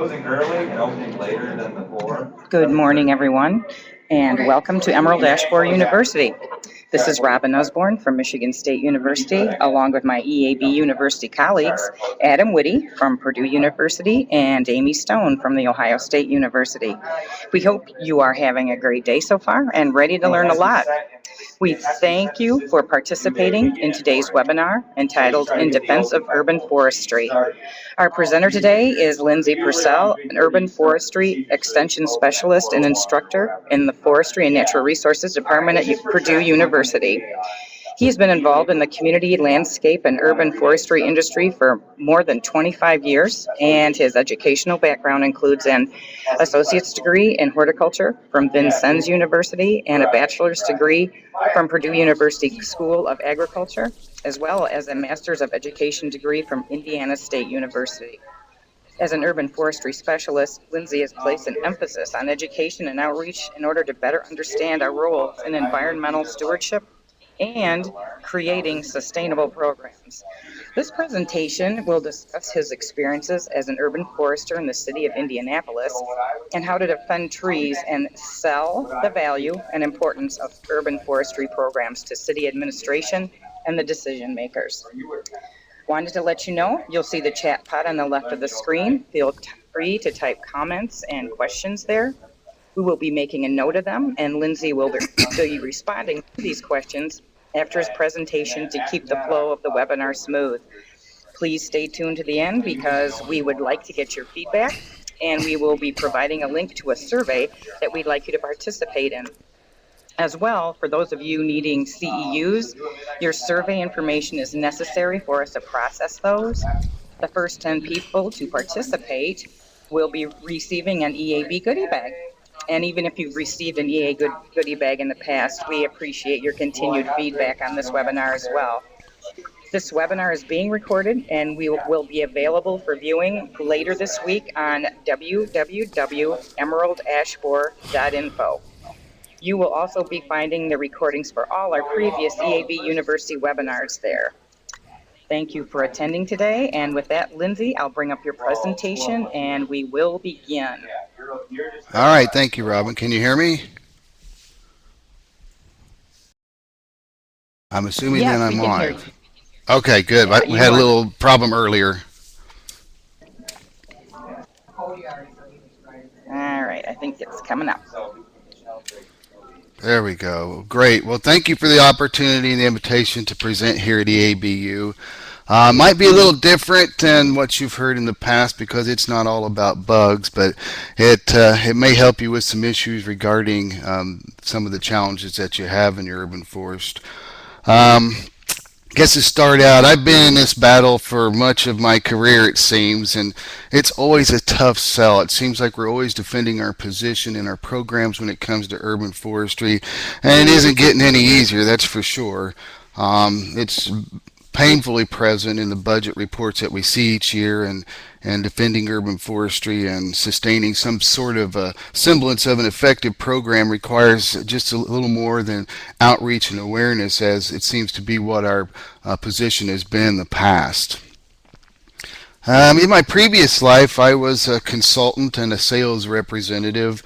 closing early and opening later than before. Good morning, everyone, and welcome to Emerald Ash Borer University. This is Robin Osborne from Michigan State University, along with my EAB University colleagues, Adam Whitty from Purdue University and Amy Stone from The Ohio State University. We hope you are having a great day so far and ready to learn a lot. We thank you for participating in today's webinar entitled In Defense of Urban Forestry. Our presenter today is Lindsey Purcell, an urban forestry extension specialist and instructor in the Forestry and Natural Resources Department at Purdue University. He has been involved in the community, landscape, and urban forestry industry for more than 25 years, and his educational background includes an associate's degree in horticulture from Vincennes University and a bachelor's degree from Purdue University School of Agriculture, as well as a master's of education degree from Indiana State University. As an urban forestry specialist, Lindsey has placed an emphasis on education and outreach in order to better understand our roles in environmental stewardship and creating sustainable programs. This presentation will discuss his experiences as an urban forester in the city of Indianapolis and how to defend trees and sell the value and importance of urban forestry programs to city administration and the decision makers. Wanted to let you know, you'll see the chat pod on the left of the screen. Feel free to type comments and questions there. We will be making a note of them, and Lindsey will be responding to these questions after his presentation to keep the flow of the webinar smooth. Please stay tuned to the end because we would like to get your feedback, and we will be providing a link to a survey that we'd like you to participate in. As well, for those of you needing CEUs, your survey information is necessary for us to process those. The first 10 people to participate will be receiving an EAB goodie bag. And even if you've received an EA goodie bag in the past, we appreciate your continued feedback on this webinar as well. This webinar is being recorded and will be available for viewing later this week on www.emeraldashborer.info. You will also be finding the recordings for all our previous EAB University webinars there. Thank you for attending today. And with that, Lindsey, I'll bring up your presentation and we will begin. All right, thank you, Robin. Can you hear me? I'm assuming Yes, that I'm we can hear live. Okay, good. We had a little problem earlier. All right, I think it's coming up. There we go. Great. Well, thank you for the opportunity and the invitation to present here at EABU. Might be a little different than what you've heard in the past because it's not all about bugs, but it may help you with some issues regarding some of the challenges that you have in your urban forest. I guess to start out, I've been in this battle for much of my career, it seems, and it's always a tough sell. It seems like we're always defending our position in our programs when it comes to urban forestry, and it isn't getting any easier, that's for sure. It's painfully present in the budget reports that we see each year, and defending urban forestry and sustaining some sort of a semblance of an effective program requires just a little more than outreach and awareness, as it seems to be what our position has been in the past. In my previous life, I was a consultant and a sales representative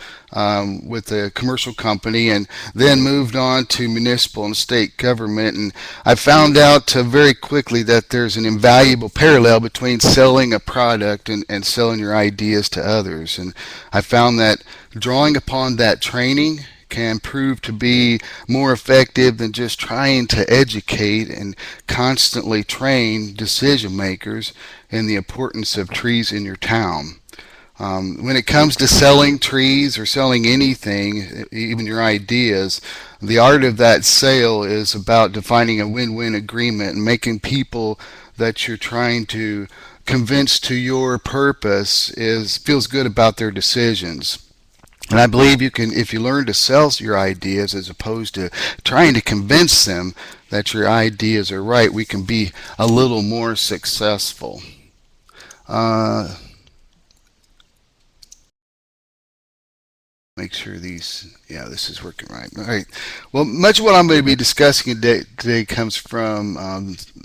with a commercial company, and then moved on to municipal and state government. And I found out very quickly that there's an invaluable parallel between selling a product and selling your ideas to others. And I found that drawing upon that training can prove to be more effective than just trying to educate and constantly train decision makers in the importance of trees in your town. When it comes to selling trees or selling anything, even your ideas, the art of that sale is about defining a win-win agreement and making people that you're trying to convince to your purpose feels good about their decisions. And I believe you can, if you learn to sell your ideas as opposed to trying to convince them that your ideas are right, we can be a little more successful. Make sure this is working right. All right. Well, much of what I'm going to be discussing today comes from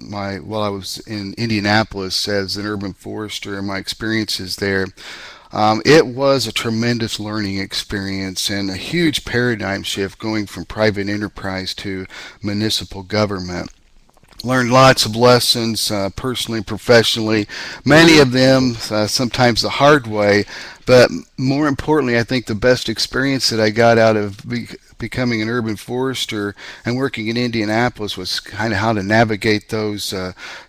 while I was in Indianapolis as an urban forester and my experiences there. It was a tremendous learning experience and a huge paradigm shift going from private enterprise to municipal government. Learned lots of lessons personally and professionally, many of them sometimes the hard way, but more importantly, I think the best experience that I got out of becoming an urban forester and working in Indianapolis was kind of how to navigate those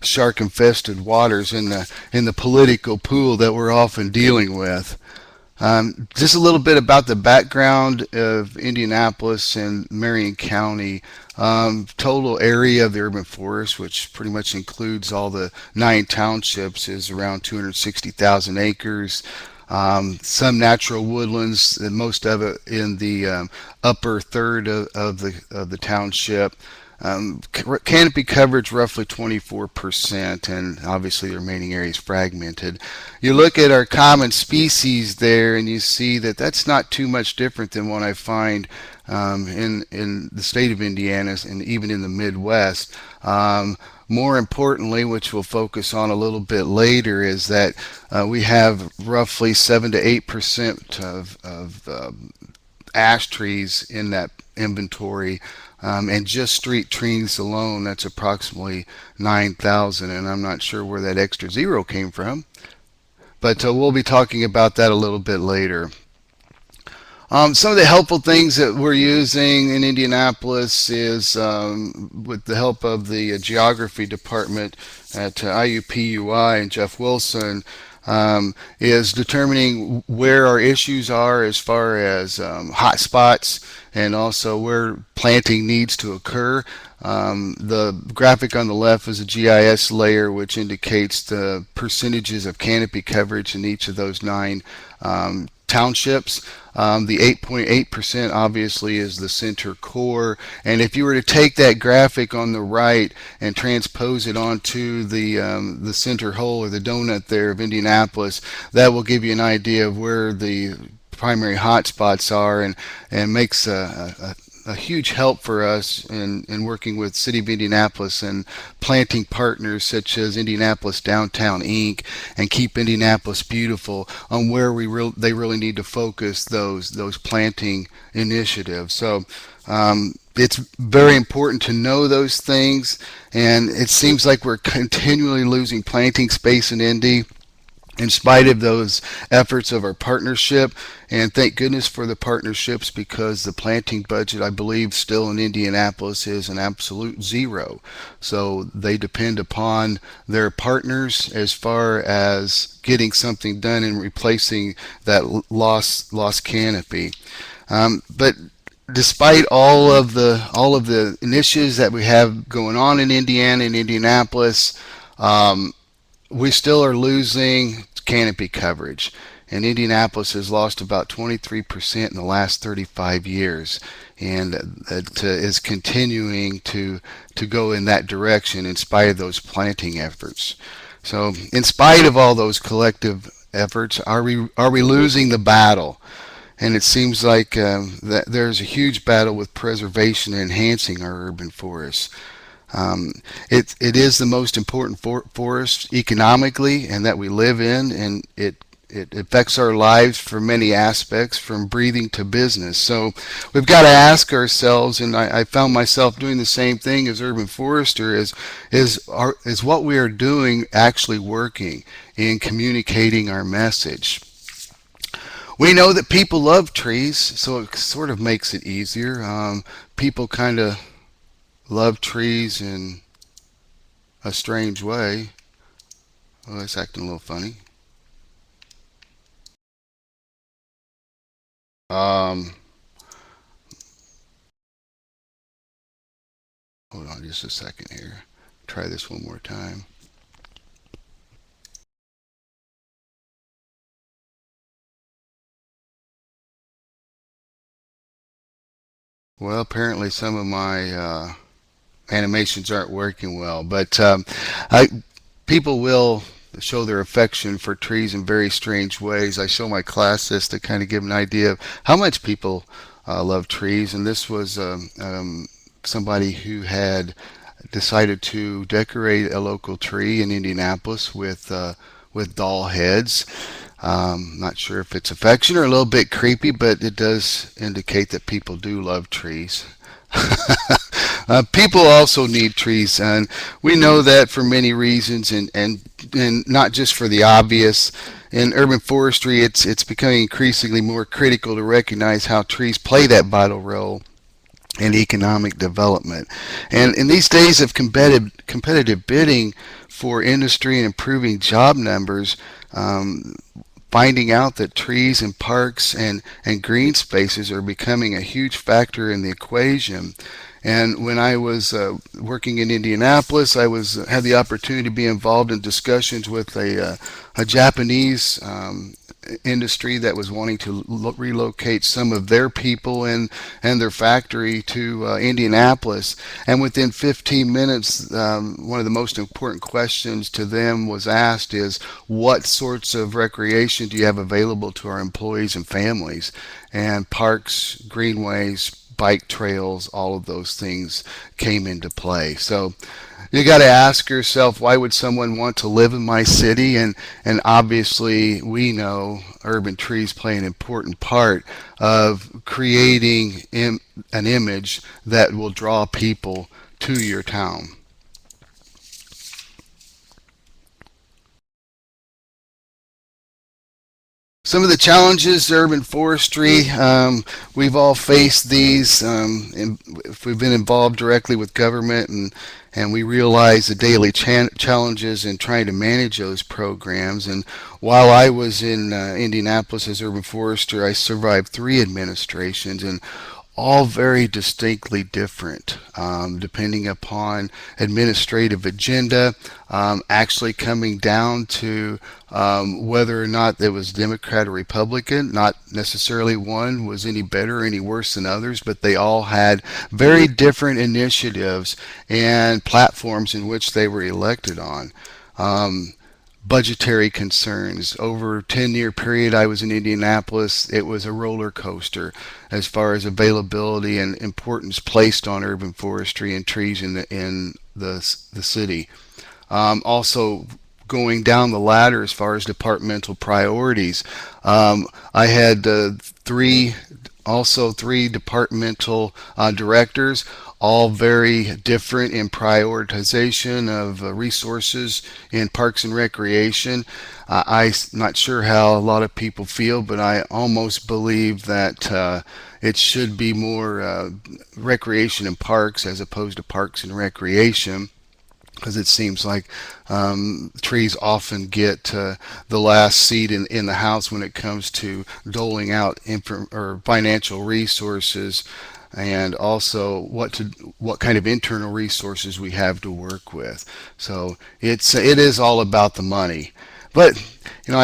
shark-infested waters in the political pool that we're often dealing with. Just a little bit about the background of Indianapolis and Marion County. Total area of the urban forest, which pretty much includes all the 9 townships, is around 260,000 acres. Some natural woodlands, and most of it in the upper third of the township. Canopy coverage roughly 24%, and obviously the remaining area is fragmented. You look at our common species there, and you see that that's not too much different than what I find in the state of Indiana and even in the Midwest. More importantly, which we'll focus on a little bit later, is that we have roughly 7 to 8% of ash trees in that inventory. And just street trees alone, that's approximately 9,000, and I'm not sure where that extra zero came from, but we'll be talking about that a little bit later. Some of the helpful things that we're using in Indianapolis is with the help of the geography department at IUPUI and Jeff Wilson, is determining where our issues are as far as hot spots and also where planting needs to occur. The graphic on the left is a GIS layer which indicates the percentages of canopy coverage in each of those 9 townships. The 8.8% obviously is the center core, and if you were to take that graphic on the right and transpose it onto the center hole or the donut there of Indianapolis, that will give you an idea of where the primary hotspots are, and makes a huge help for us in working with City of Indianapolis and planting partners such as Indianapolis Downtown Inc. and Keep Indianapolis Beautiful on where they really need to focus those planting initiatives. So it's very important to know those things, and it seems like we're continually losing planting space in Indy in spite of those efforts of our partnership. And thank goodness for the partnerships, because the planting budget, I believe, still in Indianapolis is an absolute zero. So they depend upon their partners as far as getting something done and replacing that lost canopy. But despite all of the initiatives that we have going on in Indiana and Indianapolis, we still are losing canopy coverage, and Indianapolis has lost about 23% in the last 35 years, and it is continuing to go in that direction in spite of those planting efforts. So in spite of all those collective efforts, are we losing the battle? And it seems like that there's a huge battle with preservation and enhancing our urban forests. It is the most important forest economically, and that we live in, and it affects our lives from many aspects, from breathing to business. So we've got to ask ourselves, and I found myself doing the same thing as urban forester, is what we are doing actually working in communicating our message? We know that people love trees, so it sort of makes it easier. People kind of love trees in a strange way. Oh, it's acting a little funny. Hold on just a second here. Try this one more time. Well, apparently some of my animations aren't working well, but people will show their affection for trees in very strange ways. I show my class this to kind of give an idea of how much people love trees, and this was somebody who had decided to decorate a local tree in Indianapolis with doll heads. Not sure if it's affection or a little bit creepy, but it does indicate that people do love trees. People also need trees, and we know that for many reasons, and not just for the obvious. In urban forestry, it's becoming increasingly more critical to recognize how trees play that vital role in economic development. And in these days of competitive bidding for industry and improving job numbers, finding out that trees and parks and green spaces are becoming a huge factor in the equation. And when I was working in Indianapolis, I had the opportunity to be involved in discussions with a Japanese industry that was wanting to relocate some of their people and their factory to Indianapolis. And within 15 minutes, one of the most important questions to them was asked is, what sorts of recreation do you have available to our employees and families? And parks, greenways, bike trails, all of those things came into play. So you got to ask yourself, why would someone want to live in my city? And obviously we know urban trees play an important part of creating an image that will draw people to your town. Some of the challenges, urban forestry, we've all faced these if we've been involved directly with government, and we realize the daily challenges in trying to manage those programs. And while I was in Indianapolis as urban forester, I survived 3 administrations, and all very distinctly different, depending upon administrative agenda, actually coming down to whether or not there was Democrat or Republican. Not necessarily one was any better or any worse than others, but they all had very different initiatives and platforms in which they were elected on. Budgetary concerns. Over a 10-year period I was in Indianapolis, it was a roller coaster as far as availability and importance placed on urban forestry and trees in the city. Also, going down the ladder as far as departmental priorities. I had three departmental directors, all very different in prioritization of resources in parks and recreation. I'm not sure how a lot of people feel, but I almost believe that it should be more recreation and parks as opposed to parks and recreation, because it seems like trees often get the last seat in the house when it comes to doling out or financial resources, and also what kind of internal resources we have to work with. So it is all about the money. But you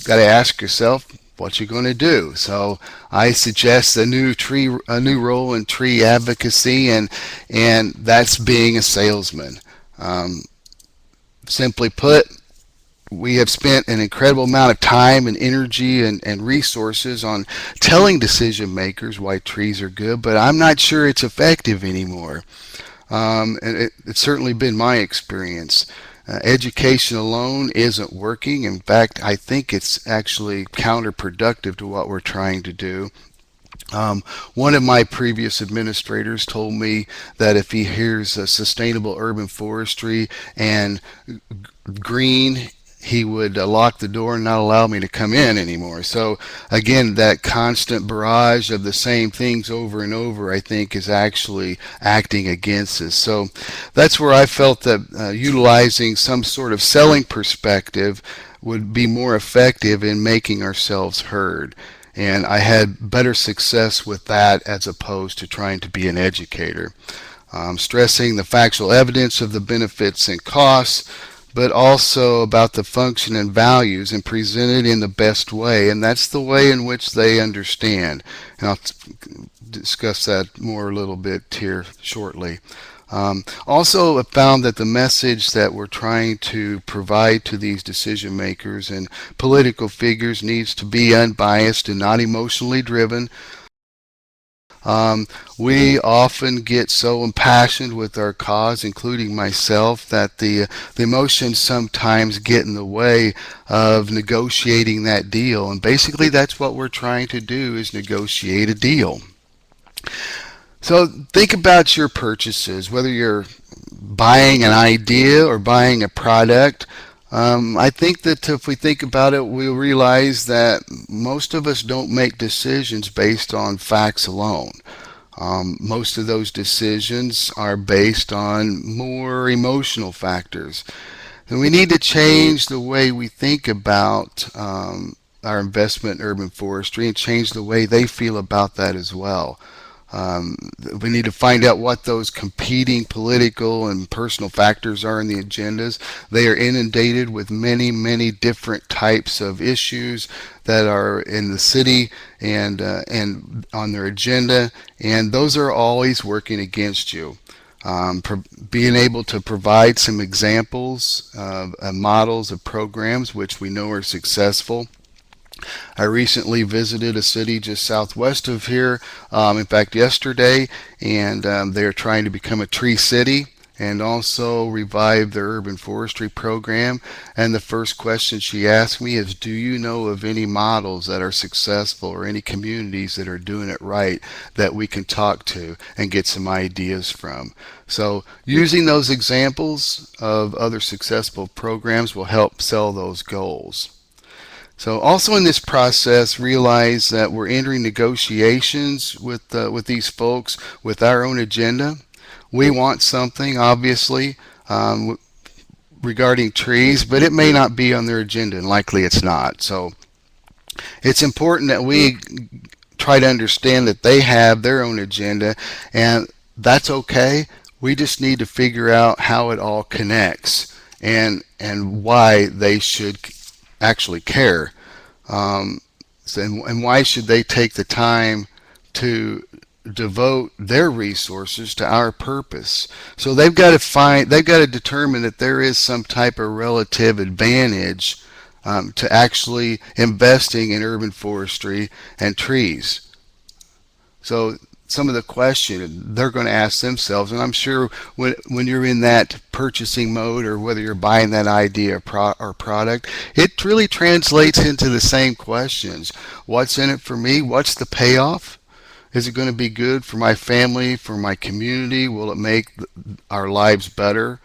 got to ask yourself, what you going to do? So I suggest a new role in tree advocacy, and that's being a salesman. Simply put, we have spent an incredible amount of time and energy and resources on telling decision makers why trees are good, but I'm not sure it's effective anymore. And it's certainly been my experience. Education alone isn't working. In fact, I think it's actually counterproductive to what we're trying to do. One of my previous administrators told me that if he hears sustainable urban forestry and green, he would lock the door and not allow me to come in anymore. So again, that constant barrage of the same things over and over, I think, is actually acting against us. So that's where I felt that utilizing some sort of selling perspective would be more effective in making ourselves heard. And I had better success with that as opposed to trying to be an educator. Stressing the factual evidence of the benefits and costs, but also about the function and values, and presented in the best way. And that's the way in which they understand. And I'll discuss that more a little bit here shortly. Also, I found that the message that we're trying to provide to these decision makers and political figures needs to be unbiased and not emotionally driven. We often get so impassioned with our cause, including myself, that the emotions sometimes get in the way of negotiating that deal. And basically that's what we're trying to do, is negotiate a deal. So think about your purchases, whether you're buying an idea or buying a product. I think that if we think about it, we'll realize that most of us don't make decisions based on facts alone. Most of those decisions are based on more emotional factors. And we need to change the way we think about our investment in urban forestry and change the way they feel about that as well. Um, we need to find out what those competing political and personal factors are in the agendas. They are inundated with many, many different types of issues that are in the city and on their agenda, and those are always working against you. Being able to provide some examples of models of programs which we know are successful. I recently visited a city just southwest of here, in fact yesterday, and they're trying to become a tree city and also revive their urban forestry program. And the first question she asked me is, do you know of any models that are successful or any communities that are doing it right that we can talk to and get some ideas from? So using those examples of other successful programs will help sell those goals. So also in this process, realize that we're entering negotiations with these folks with our own agenda. We want something, obviously, regarding trees, but it may not be on their agenda, and likely it's not. So it's important that we try to understand that they have their own agenda, and that's okay. We just need to figure out how it all connects and why they should actually care. And why should they take the time to devote their resources to our purpose? So they've got to determine that there is some type of relative advantage to actually investing in urban forestry and trees. So some of the question they're going to ask themselves, and I'm sure when you're in that purchasing mode, or whether you're buying that idea or product, it really translates into the same questions. What's in it for me? What's the payoff? Is it going to be good for my family, for my community? Will it make our lives better?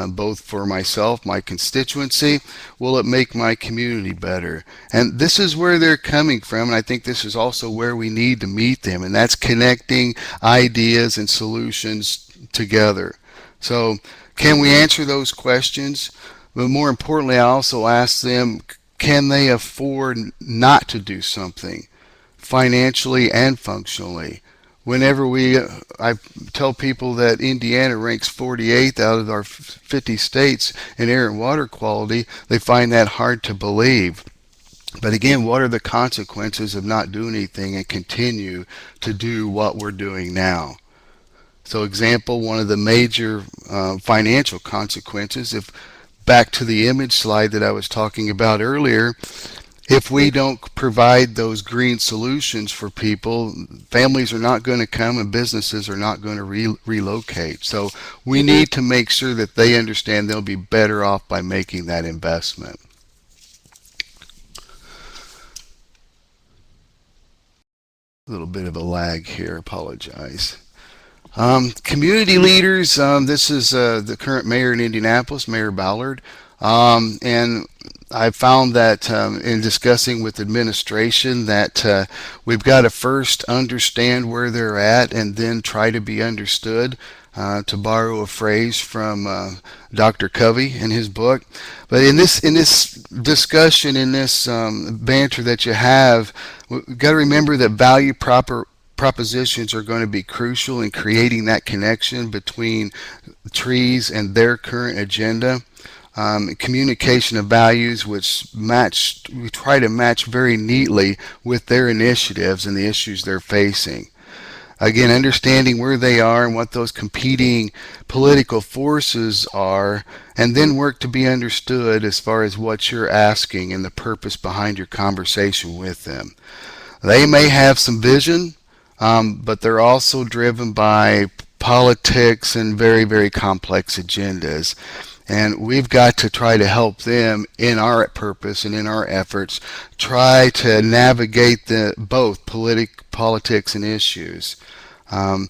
Both for myself, my constituency? Will it make my community better? And this is where they're coming from, and I think this is also where we need to meet them, and that's connecting ideas and solutions together. So can we answer those questions? But more importantly, I also ask them, can they afford not to do something financially and functionally? Whenever I tell people that Indiana ranks 48th out of our 50 states in air and water quality, they find that hard to believe. But again, what are the consequences of not doing anything and continue to do what we're doing now? So example, one of the major financial consequences, if back to the image slide that I was talking about earlier, if we don't provide those green solutions for people, families are not going to come and businesses are not going to relocate. So we need to make sure that they understand they'll be better off by making that investment. A little bit of a lag here, apologize. Community leaders, this is the current mayor in Indianapolis, Mayor Ballard. And I found that in discussing with administration that we've got to first understand where they're at and then try to be understood, to borrow a phrase from Dr. Covey in his book. But in this discussion, in this banter that you have, we've got to remember that value propositions are going to be crucial in creating that connection between trees and their current agenda. Communication of values which we try to match very neatly with their initiatives and the issues they're facing. Again, understanding where they are and what those competing political forces are, and then work to be understood as far as what you're asking and the purpose behind your conversation with them. They may have some vision, but they're also driven by politics and very, very complex agendas. And we've got to try to help them in our purpose and in our efforts, try to navigate both politics and issues. Um,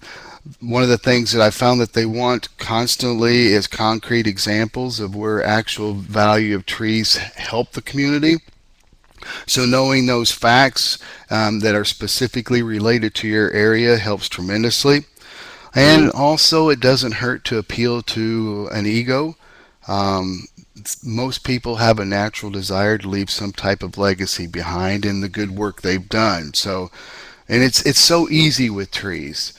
One of the things that I found that they want constantly is concrete examples of where actual value of trees help the community. So knowing those facts that are specifically related to your area helps tremendously. And also, it doesn't hurt to appeal to an ego. Um, Most people have a natural desire to leave some type of legacy behind in the good work they've done. So, and it's so easy with trees.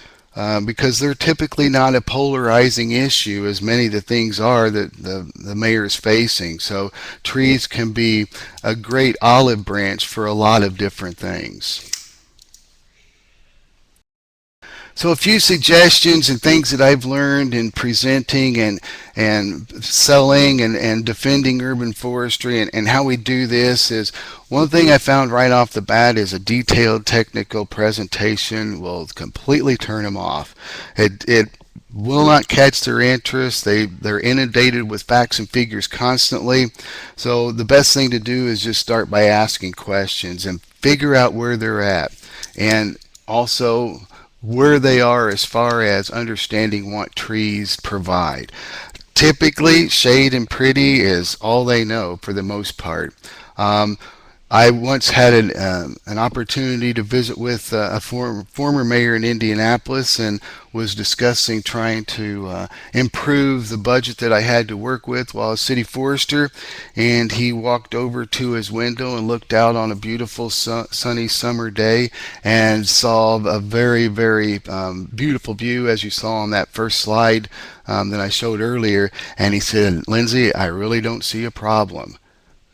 Because they're typically not a polarizing issue as many of the things are that the mayor is facing. So trees can be a great olive branch for a lot of different things. So a few suggestions and things that I've learned in presenting and selling and defending urban forestry and how we do this is one thing I found right off the bat is a detailed technical presentation will completely turn them off. It will not catch their interest. They're inundated with facts and figures constantly. So the best thing to do is just start by asking questions and figure out where they're at. And also where they are as far as understanding what trees provide. Typically, shade and pretty is all they know for the most part. I once had an opportunity to visit with a former mayor in Indianapolis and was discussing trying to improve the budget that I had to work with while a city forester. And he walked over to his window and looked out on a beautiful sunny summer day and saw a very, very beautiful view, as you saw on that first slide that I showed earlier. And he said, "Lindsey, I really don't see a problem."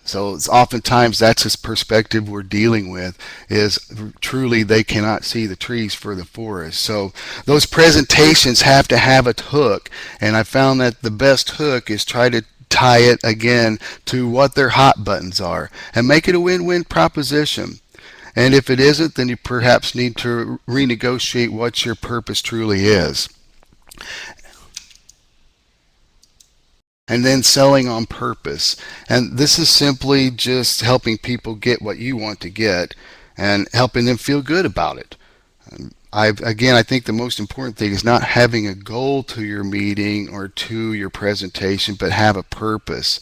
So it's oftentimes that's his perspective we're dealing with is truly they cannot see the trees for the forest. So those presentations have to have a hook, and I found that the best hook is try to tie it again to what their hot buttons are and make it a win-win proposition. And if it isn't, then you perhaps need to renegotiate what your purpose truly is. And then selling on purpose. And this is simply just helping people get what you want to get and helping them feel good about it. I think the most important thing is not having a goal to your meeting or to your presentation, but have a purpose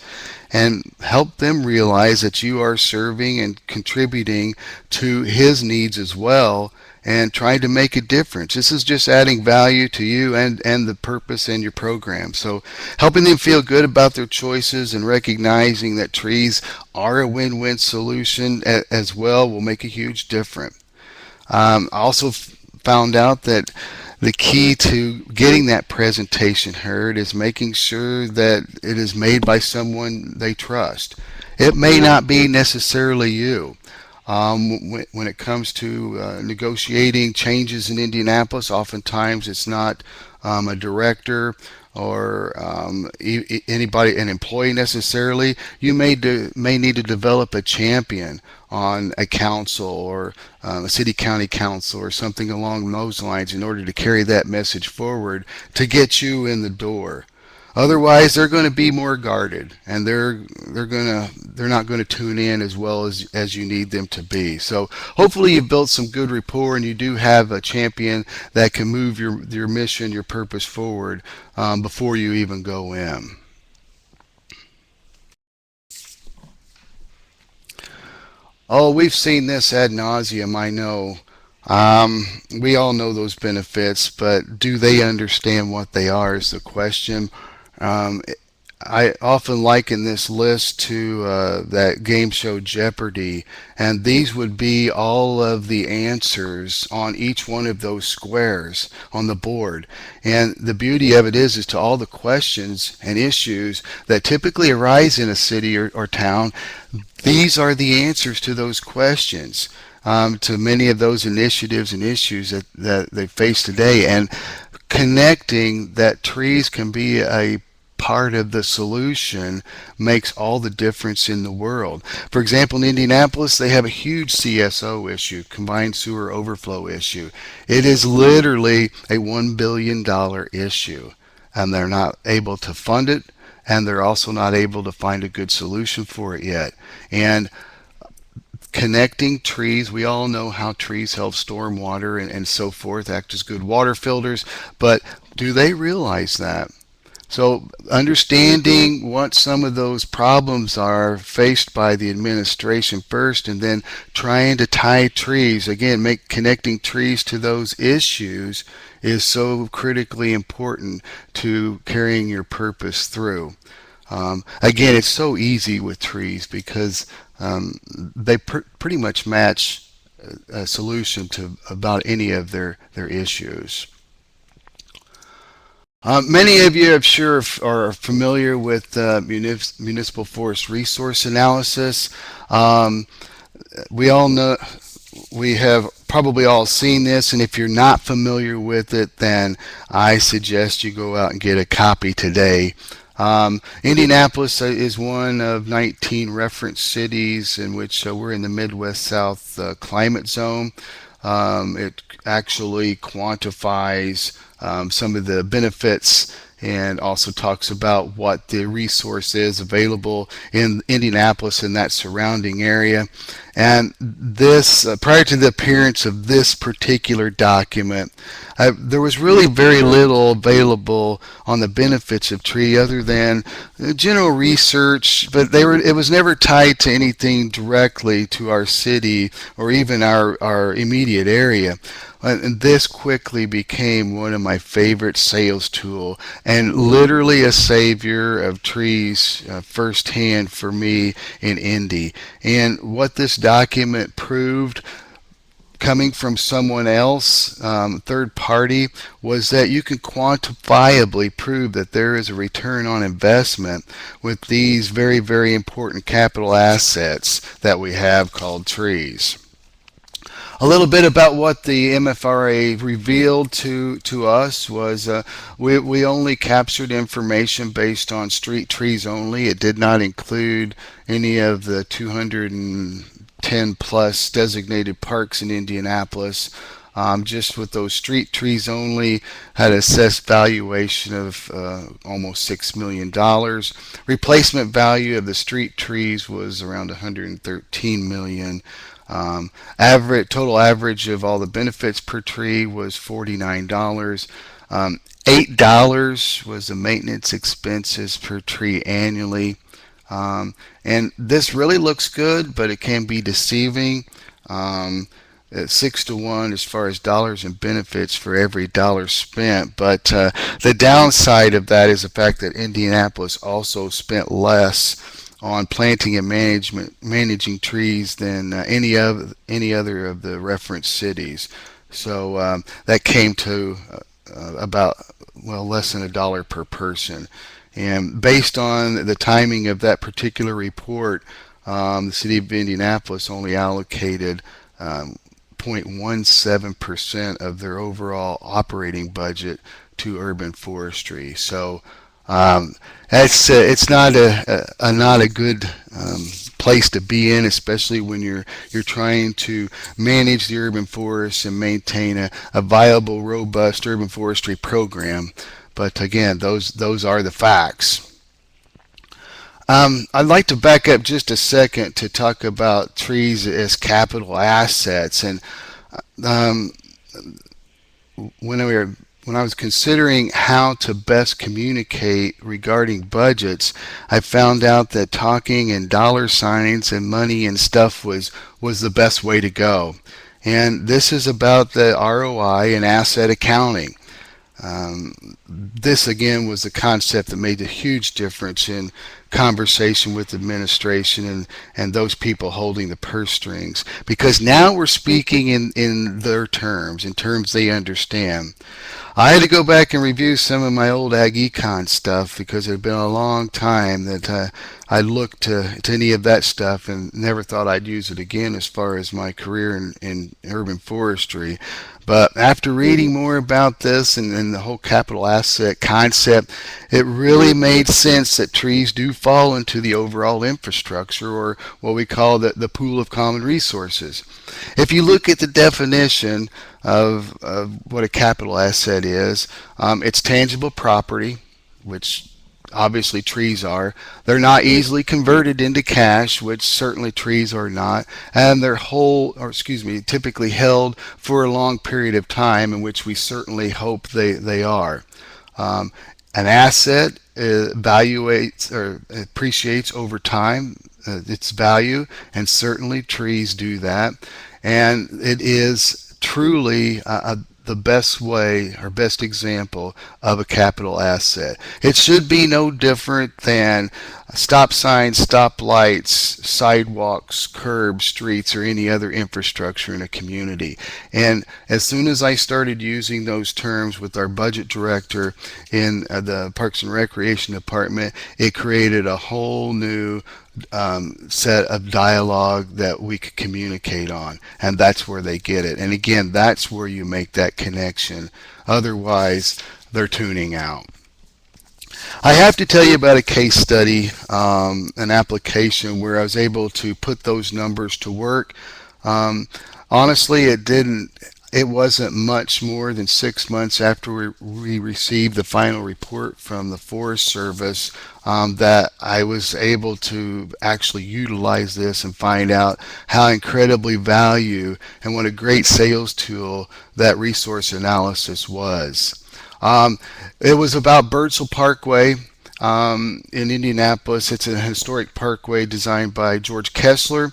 and help them realize that you are serving and contributing to his needs as well and trying to make a difference. This is just adding value to you and the purpose in your program. So helping them feel good about their choices and recognizing that trees are a win-win solution as well will make a huge difference. I also found out that the key to getting that presentation heard is making sure that it is made by someone they trust. It may not be necessarily you. When it comes to negotiating changes in Indianapolis, oftentimes it's not a director or anybody, an employee necessarily. You may need to develop a champion on a council or a city county council or something along those lines in order to carry that message forward to get you in the door. Otherwise, they're going to be more guarded, and they're not going to tune in as well as you need them to be. So hopefully you've built some good rapport, and you do have a champion that can move your mission, your purpose forward before you even go in. Oh, we've seen this ad nauseum, I know. We all know those benefits, but do they understand what they are is the question. I often liken this list to that game show Jeopardy, and these would be all of the answers on each one of those squares on the board. And the beauty of it is to all the questions and issues that typically arise in a city or town, these are the answers to those questions. To many of those initiatives and issues that they face today, and connecting that trees can be a part of the solution makes all the difference in the world. For example, in Indianapolis, they have a huge CSO issue, combined sewer overflow issue. It is literally a $1 billion issue, and they're not able to fund it, and they're also not able to find a good solution for it yet. And connecting trees, we all know how trees help storm water and so forth, act as good water filters, but do they realize that? So understanding what some of those problems are faced by the administration first, and then trying to tie trees, again, make connecting trees to those issues is so critically important to carrying your purpose through. Again, it's so easy with trees because they pretty much match a solution to about any of their issues. Many of you, I'm sure, are familiar with municipal forest resource analysis. We all know, we have probably all seen this, and if you're not familiar with it, then I suggest you go out and get a copy today. Indianapolis is one of 19 reference cities in which we're in the Midwest-South climate zone. It actually quantifies some of the benefits and also talks about what the resource is available in Indianapolis and that surrounding area. And this, prior to the appearance of this particular document, there was really very little available on the benefits of tree other than general research, but it was never tied to anything directly to our city or even our immediate area. And this quickly became one of my favorite sales tool and literally a savior of trees firsthand for me in Indy. And what this document proved, coming from someone else, third party, was that you can quantifiably prove that there is a return on investment with these very, very important capital assets that we have called trees. A little bit about what the MFRA revealed to us was we only captured information based on street trees only. It did not include any of the 210 plus designated parks in Indianapolis. Just with those street trees only, had assessed valuation of almost $6 million. Replacement value of the street trees was around $113 million. Total average of all the benefits per tree was $49. $8 was the maintenance expenses per tree annually. And this really looks good, but it can be deceiving. 6 to 1 as far as dollars and benefits for every dollar spent. But the downside of that is the fact that Indianapolis also spent less on planting and managing trees than any other of the reference cities. So that came to about less than $1 per person. And based on the timing of that particular report, the city of Indianapolis only allocated 0.17% of their overall operating budget to urban forestry. So it's not a good place to be in, especially when you're trying to manage the urban forests and maintain a viable, robust urban forestry program. But again, those are the facts. I'd like to back up just a second to talk about trees as capital assets. And when I was considering how to best communicate regarding budgets, I found out that talking in dollar signs and money and stuff was the best way to go. And this is about the ROI and asset accounting. This again was the concept that made a huge difference in conversation with administration and those people holding the purse strings, because now we're speaking in their terms, in terms they understand. I had to go back and review some of my old Ag Econ stuff because it had been a long time that I looked to any of that stuff and never thought I'd use it again as far as my career in urban forestry. But after reading more about this and the whole capital asset concept, it really made sense that trees do fall into the overall infrastructure, or what we call the pool of common resources. If you look at the definition of what a capital asset is, it's tangible property, which obviously trees are. They're not easily converted into cash, which certainly trees are not, and they're typically held for a long period of time, in which we certainly hope they are. An asset evaluates or appreciates over time, its value, and certainly trees do that. And it is truly the best way or best example of a capital asset. It should be no different than stop signs, stop lights, sidewalks, curbs, streets, or any other infrastructure in a community. And as soon as I started using those terms with our budget director in the Parks and Recreation Department, it created a whole new set of dialogue that we could communicate on, and that's where they get it. And again, that's where you make that connection. Otherwise, they're tuning out. I have to tell you about a case study, an application where I was able to put those numbers to work. Honestly, it wasn't much more than 6 months after we received the final report from the Forest Service that I was able to actually utilize this and find out how incredibly value and what a great sales tool that resource analysis was. It was about Burdsal Parkway in Indianapolis. It's a historic parkway designed by George Kessler.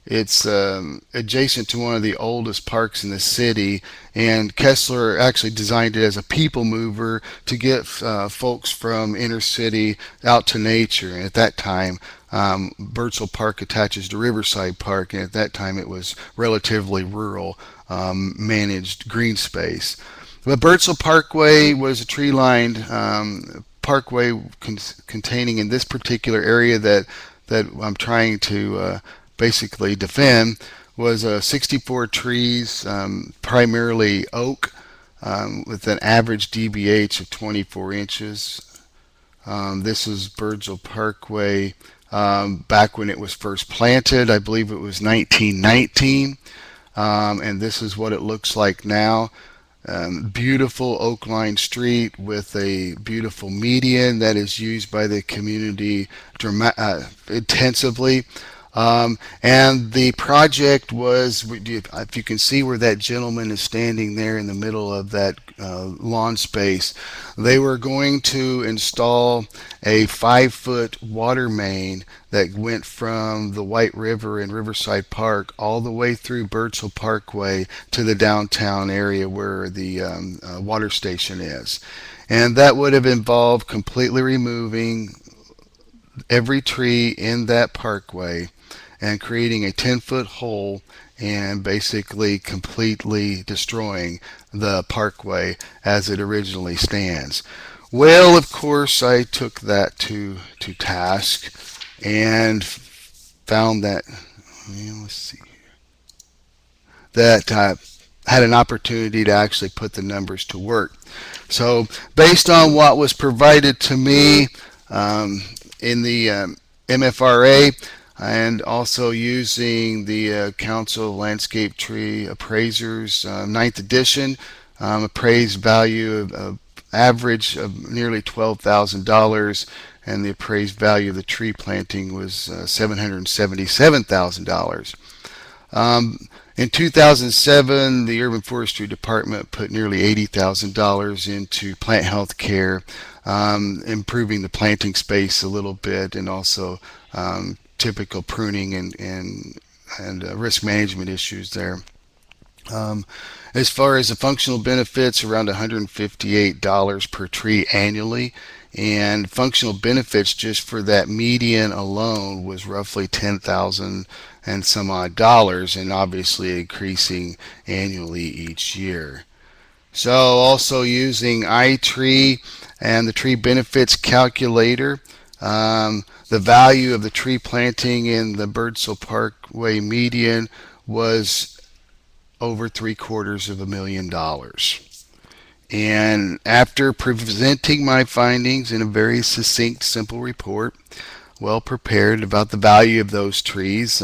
It's adjacent to one of the oldest parks in the city, and Kessler actually designed it as a people mover to get folks from inner city out to nature. And at that time, Burdsal Park attaches to Riverside Park, and at that time it was relatively rural, managed green space. The Burdsal Parkway was a tree-lined parkway containing in this particular area that I'm trying to basically defend was 64 trees, primarily oak, with an average DBH of 24 inches. This is Burdsal Parkway back when it was first planted. I believe it was 1919, and this is what it looks like now. Beautiful oak-lined street with a beautiful median that is used by the community intensively. And the project was, if you can see where that gentleman is standing there in the middle of that lawn space, they were going to install a 5-foot water main that went from the White River in Riverside Park all the way through Burdsal Parkway to the downtown area where the water station is. And that would have involved completely removing every tree in that parkway and creating a 10-foot hole and basically completely destroying the parkway as it originally stands. Well, of course, I took that to task and found that, let's see, that I had an opportunity to actually put the numbers to work. So based on what was provided to me in the MFRA, and also using the Council of Landscape Tree Appraisers 9th edition, appraised value of average of nearly $12,000, and the appraised value of the tree planting was $777,000. In 2007, the Urban Forestry Department put nearly $80,000 into plant health care, improving the planting space a little bit, and also typical pruning and risk management issues there. As far as the functional benefits, around $158 per tree annually, and functional benefits just for that median alone was roughly $10,000 and some odd dollars, and obviously increasing annually each year. So also using iTree and the tree benefits calculator, the value of the tree planting in the Burdsal Parkway median was over $750,000. And after presenting my findings in a very succinct, simple report, well prepared about the value of those trees.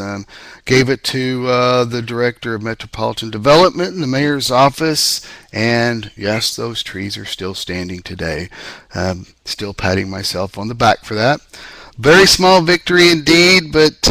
Gave it to the director of metropolitan development in the mayor's office, and yes, those trees are still standing today. Still patting myself on the back for that. Very small victory indeed, but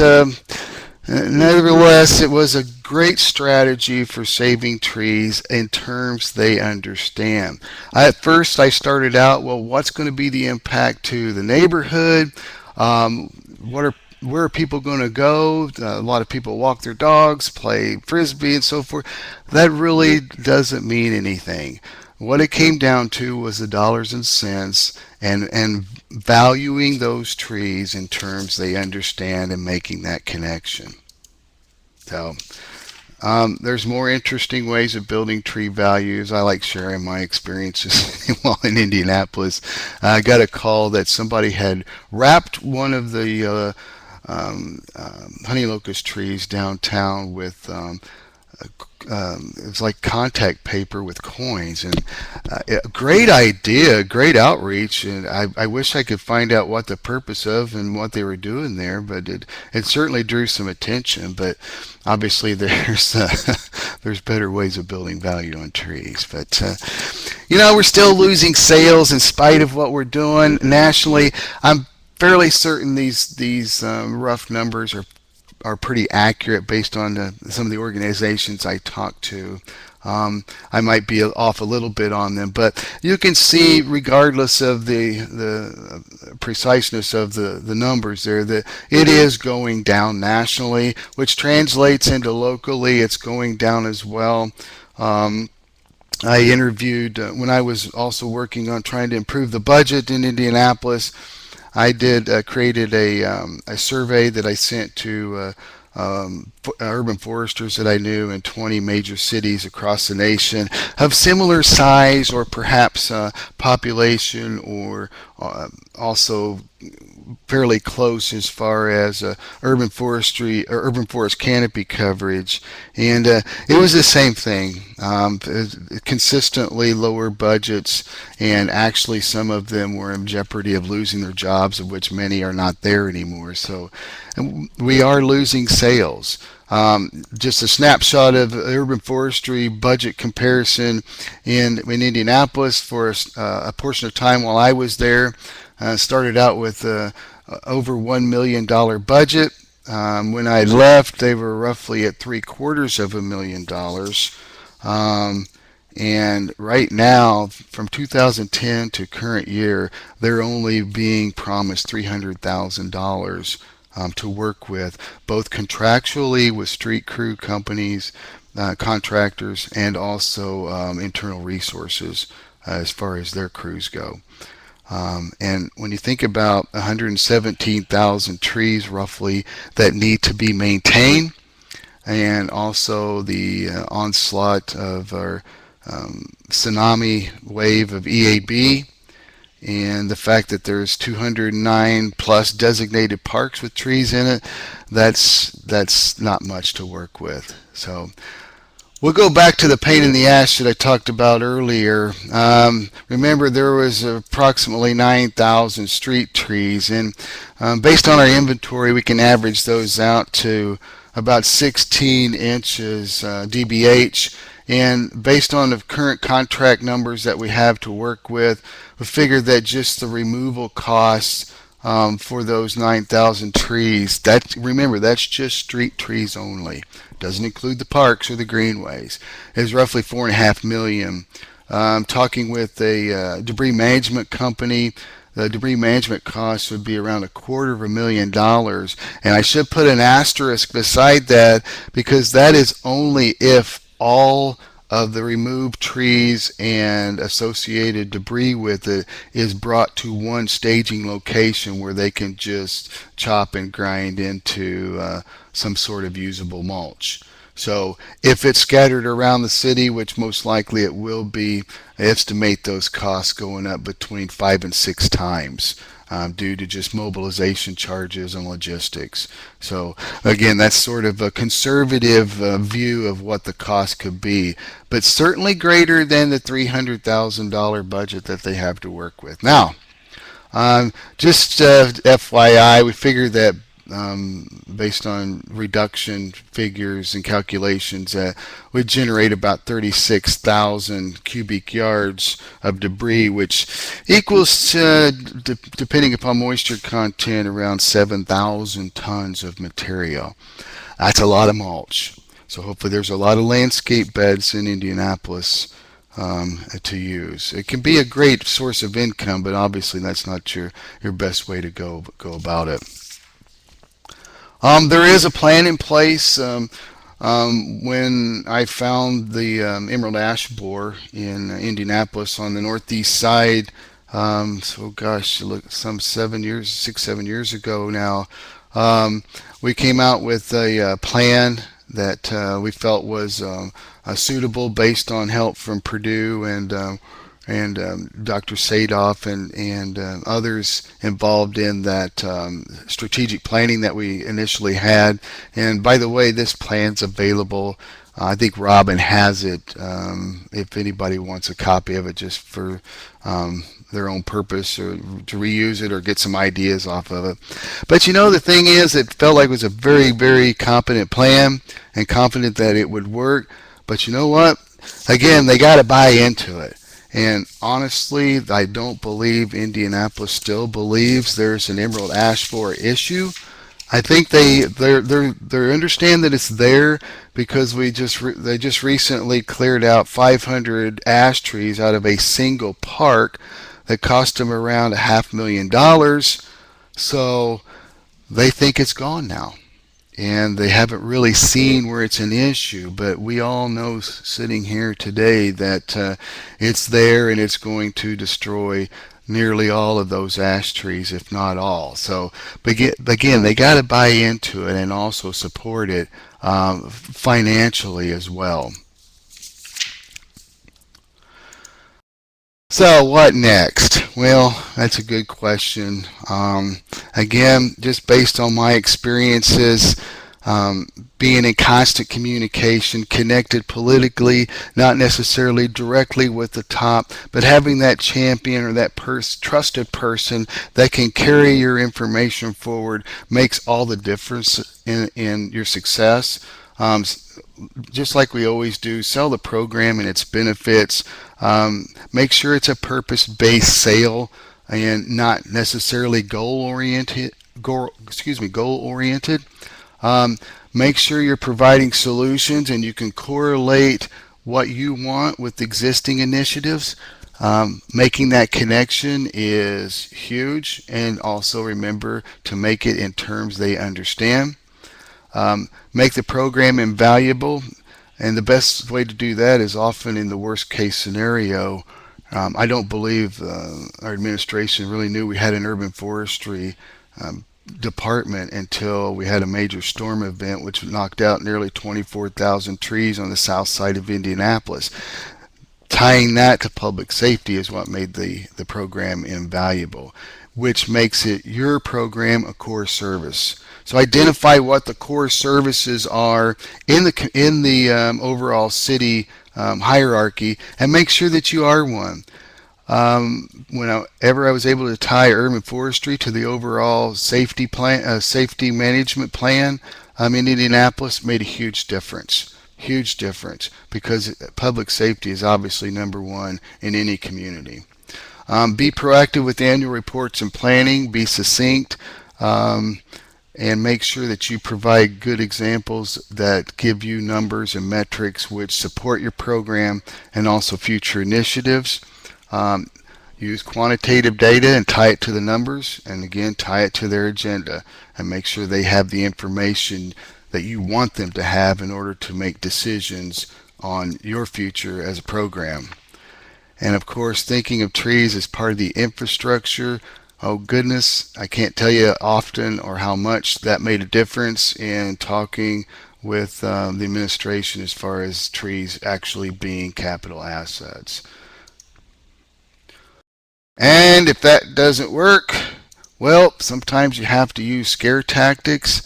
nevertheless, it was a great strategy for saving trees in terms they understand. At first, I started out, well, what's going to be the impact to the neighborhood? Where are people going to go? A lot of people walk their dogs, play frisbee, and so forth. That really doesn't mean anything. What it came down to was the dollars and cents, and valuing those trees in terms they understand and making that connection. So there's more interesting ways of building tree values. I like sharing my experiences while in Indianapolis. I got a call that somebody had wrapped one of the honey locust trees downtown with it's like contact paper with coins, and great idea, great outreach, and I wish I could find out what the purpose of and what they were doing there, but it certainly drew some attention. But obviously there's better ways of building value on trees. But we're still losing sales in spite of what we're doing nationally. I'm fairly certain these rough numbers are pretty accurate based on some of the organizations I talk to. I might be off a little bit on them, but you can see, regardless of the preciseness of the numbers there, that it is going down nationally, which translates into locally. It's going down as well. I interviewed, when I was also working on trying to improve the budget in Indianapolis, I created a survey that I sent to urban foresters that I knew in 20 major cities across the nation of similar size or perhaps population, or also fairly close as far as urban forestry or urban forest canopy coverage, and it was the same thing. Consistently lower budgets, and actually some of them were in jeopardy of losing their jobs, of which many are not there anymore. So we are losing sales. Just a snapshot of urban forestry budget comparison in Indianapolis for a portion of time while I was there. Started out with over $1 million budget. When I left, they were roughly at $750,000. And right now, from 2010 to current year, they're only being promised $300,000 to work with, both contractually with street crew companies, contractors, and also internal resources as far as their crews go. And when you think about 117,000 trees roughly that need to be maintained, and also the onslaught of our tsunami wave of EAB, and the fact that there's 209 plus designated parks with trees in it, that's not much to work with. So we'll go back to the pain in the ass that I talked about earlier. Remember, there was approximately 9,000 street trees, and based on our inventory, we can average those out to about 16 inches DBH. And based on the current contract numbers that we have to work with, we figured that just the removal costs for those 9,000 trees, remember, that's just street trees only, doesn't include the parks or the greenways, is roughly $4.5 million. Talking with a debris management company, the debris management costs would be around $250,000. And I should put an asterisk beside that, because that is only if all of the removed trees and associated debris with it is brought to one staging location where they can just chop and grind into some sort of usable mulch. So if it's scattered around the city, which most likely it will be, I estimate those costs going up between 5 and 6 times due to just mobilization charges and logistics. So again, that's sort of a conservative view of what the cost could be, but certainly greater than the $300,000 budget that they have to work with. Now, just FYI, we figured that based on reduction figures and calculations that would generate about 36,000 cubic yards of debris, which equals, depending upon moisture content, around 7,000 tons of material. That's a lot of mulch. So hopefully there's a lot of landscape beds in Indianapolis to use. It can be a great source of income, but obviously that's not your best way to go about it. There is a plan in place. When I found the emerald ash borer in Indianapolis on the northeast side, so gosh, look, some 7 years, 6, 7 years ago now, we came out with a plan that we felt was suitable based on help from Purdue and Dr. Sadoff and others involved in that strategic planning that we initially had. And by the way, this plan's available. I think Robin has it if anybody wants a copy of it just for their own purpose or to reuse it or get some ideas off of it. But you know, the thing is, it felt like it was a very, very competent plan and confident that it would work. But you know what? Again, they got to buy into it. And honestly, I don't believe Indianapolis still believes there's an emerald ash borer issue. I think they understand that it's there because they just recently cleared out 500 ash trees out of a single park that cost them around $500,000. So they think it's gone now. And they haven't really seen where it's an issue, but we all know sitting here today that it's there and it's going to destroy nearly all of those ash trees, if not all. So, again, they got to buy into it and also support it financially as well. So what next? Well, that's a good question. Again, just based on my experiences, being in constant communication, connected politically, not necessarily directly with the top, but having that champion or that trusted person that can carry your information forward makes all the difference in your success. Just like we always do, sell the program and its benefits. Make sure it's a purpose-based sale and not necessarily goal-oriented. Make sure you're providing solutions and you can correlate what you want with existing initiatives. Making that connection is huge, and also remember to make it in terms they understand. Make the program invaluable, and the best way to do that is often in the worst case scenario. I don't believe our administration really knew we had an urban forestry department until we had a major storm event which knocked out nearly 24,000 trees on the south side of Indianapolis. Tying that to public safety is what made the program invaluable, which makes it your program a core service. So identify what the core services are in the overall city hierarchy, and make sure that you are one. Whenever I was able to tie urban forestry to the overall safety plan, safety management plan in Indianapolis, made a huge difference. Huge difference, because public safety is obviously number one in any community. Be proactive with annual reports and planning. Be succinct. And make sure that you provide good examples that give you numbers and metrics which support your program and also future initiatives. Use quantitative data and tie it to the numbers, and again, tie it to their agenda, and make sure they have the information that you want them to have in order to make decisions on your future as a program. And of course, thinking of trees as part of the infrastructure. Oh goodness, I can't tell you often or how much that made a difference in talking with the administration as far as trees actually being capital assets. And if that doesn't work, well, sometimes you have to use scare tactics.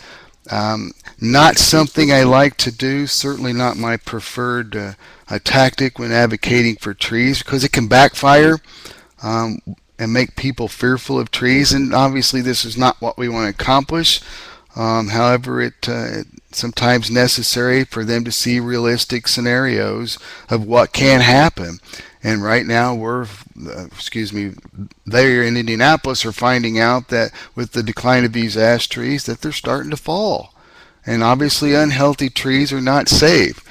Not something I like to do, certainly not my preferred tactic when advocating for trees, because it can backfire and make people fearful of trees, and obviously this is not what we want to accomplish. However, it's sometimes necessary for them to see realistic scenarios of what can happen. And right now they in Indianapolis are finding out that with the decline of these ash trees that they're starting to fall. And obviously unhealthy trees are not safe.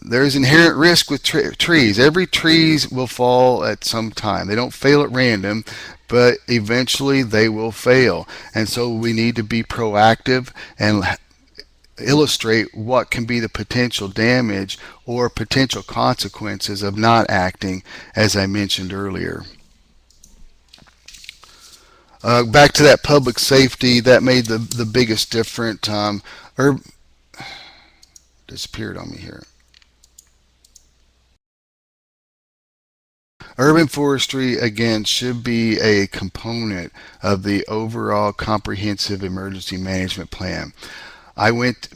There's inherent risk with trees. Every tree will fall at some time. They don't fail at random, but eventually they will fail. And so we need to be proactive and illustrate what can be the potential damage or potential consequences of not acting, as I mentioned earlier. Back to that public safety, that made the biggest difference. Disappeared on me here. Urban forestry, again, should be a component of the overall comprehensive emergency management plan. I went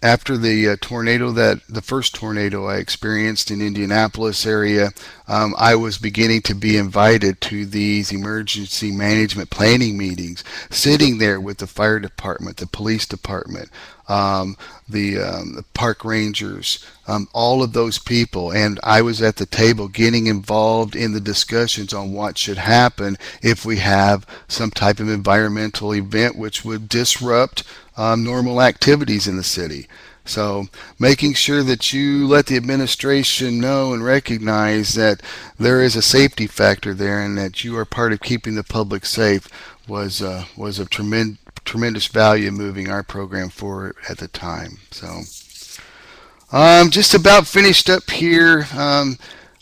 after the tornado, the first tornado I experienced in Indianapolis area. I was beginning to be invited to these emergency management planning meetings, sitting there with the fire department, the police department, the park rangers, all of those people, and I was at the table getting involved in the discussions on what should happen if we have some type of environmental event which would disrupt normal activities in the city. So making sure that you let the administration know and recognize that there is a safety factor there and that you are part of keeping the public safe was of tremendous value in moving our program forward at the time. So just about finished up here.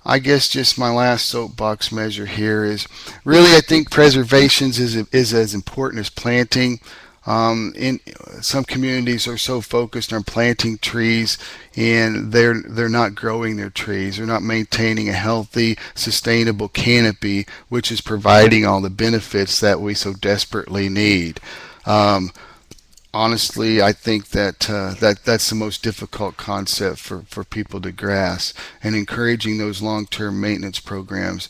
I guess just my last soapbox measure here is really I think preservation is as important as planting. In some communities are so focused on planting trees and they're not growing their trees. They're not maintaining a healthy, sustainable canopy, which is providing all the benefits that we so desperately need. Honestly, I think that's the most difficult concept for people to grasp, and encouraging those long-term maintenance programs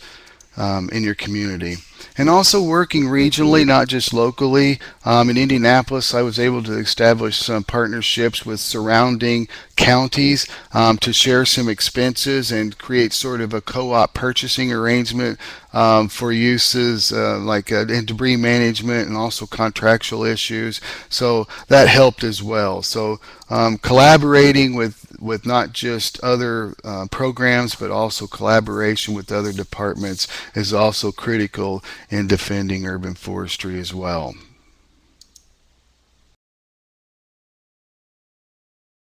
in your community. And also working regionally, not just locally. In Indianapolis, I was able to establish some partnerships with surrounding counties to share some expenses and create sort of a co-op purchasing arrangement for uses like in debris management and also contractual issues. So that helped as well. So collaborating with not just other programs, but also collaboration with other departments is also critical in defending urban forestry as well.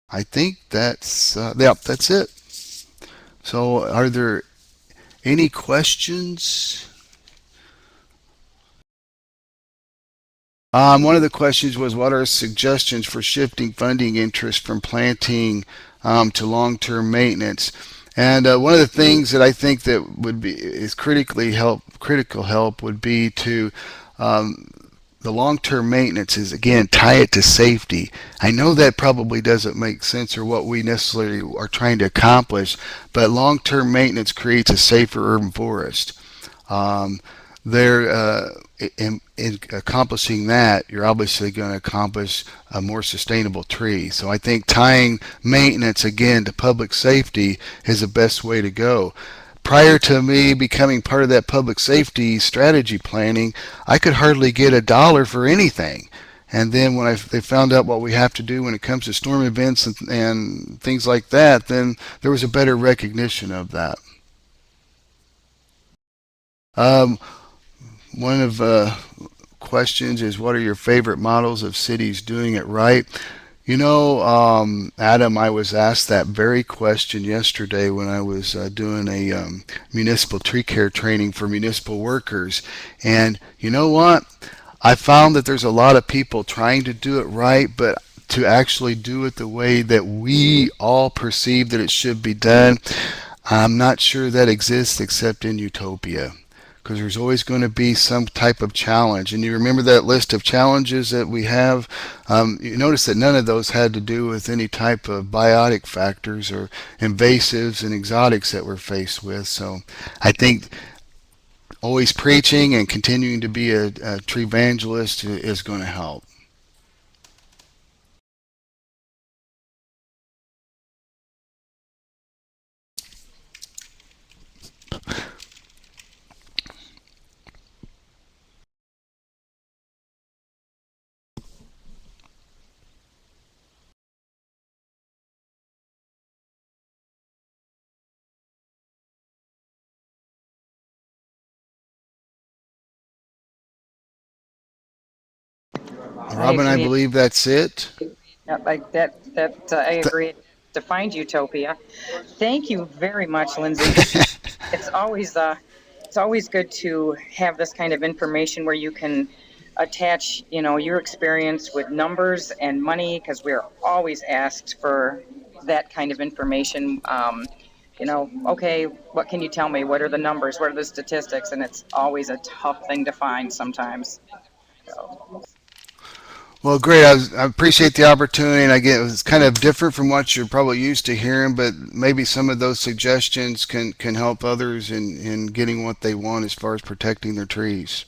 I think that's it. So are there any questions? One of the questions was, what are suggestions for shifting funding interest from planting to long-term maintenance? And one of the things that I think that would be is critical help would be to the long-term maintenance is, again, tie it to safety. I know that probably doesn't make sense or what we necessarily are trying to accomplish, but long-term maintenance creates a safer urban forest. In accomplishing that, you're obviously going to accomplish a more sustainable tree. So I think tying maintenance again to public safety is the best way to go. Prior to me becoming part of that public safety strategy planning, I could hardly get $1 for anything. And then when they found out what we have to do when it comes to storm events and things like that, then there was a better recognition of that. One of questions is, what are your favorite models of cities doing it right? You know, Adam, I was asked that very question yesterday when I was doing a municipal tree care training for municipal workers. And you know what? I found that there's a lot of people trying to do it right, but to actually do it the way that we all perceive that it should be done, I'm not sure that exists except in utopia, because there's always going to be some type of challenge. And you remember that list of challenges that we have? You notice that none of those had to do with any type of biotic factors or invasives and exotics that we're faced with. So I think always preaching and continuing to be a tree evangelist is going to help. I Robin, I agree. believe that's it. Yeah, like I agree. Defined utopia. Thank you very much, Lindsay. It's always good to have this kind of information where you can attach, your experience with numbers and money, because we're always asked for that kind of information. Okay, what can you tell me? What are the numbers? What are the statistics? And it's always a tough thing to find sometimes. So, Well, great. I appreciate the opportunity, and again, it was kind of different from what you're probably used to hearing, but maybe some of those suggestions can help others in getting what they want as far as protecting their trees.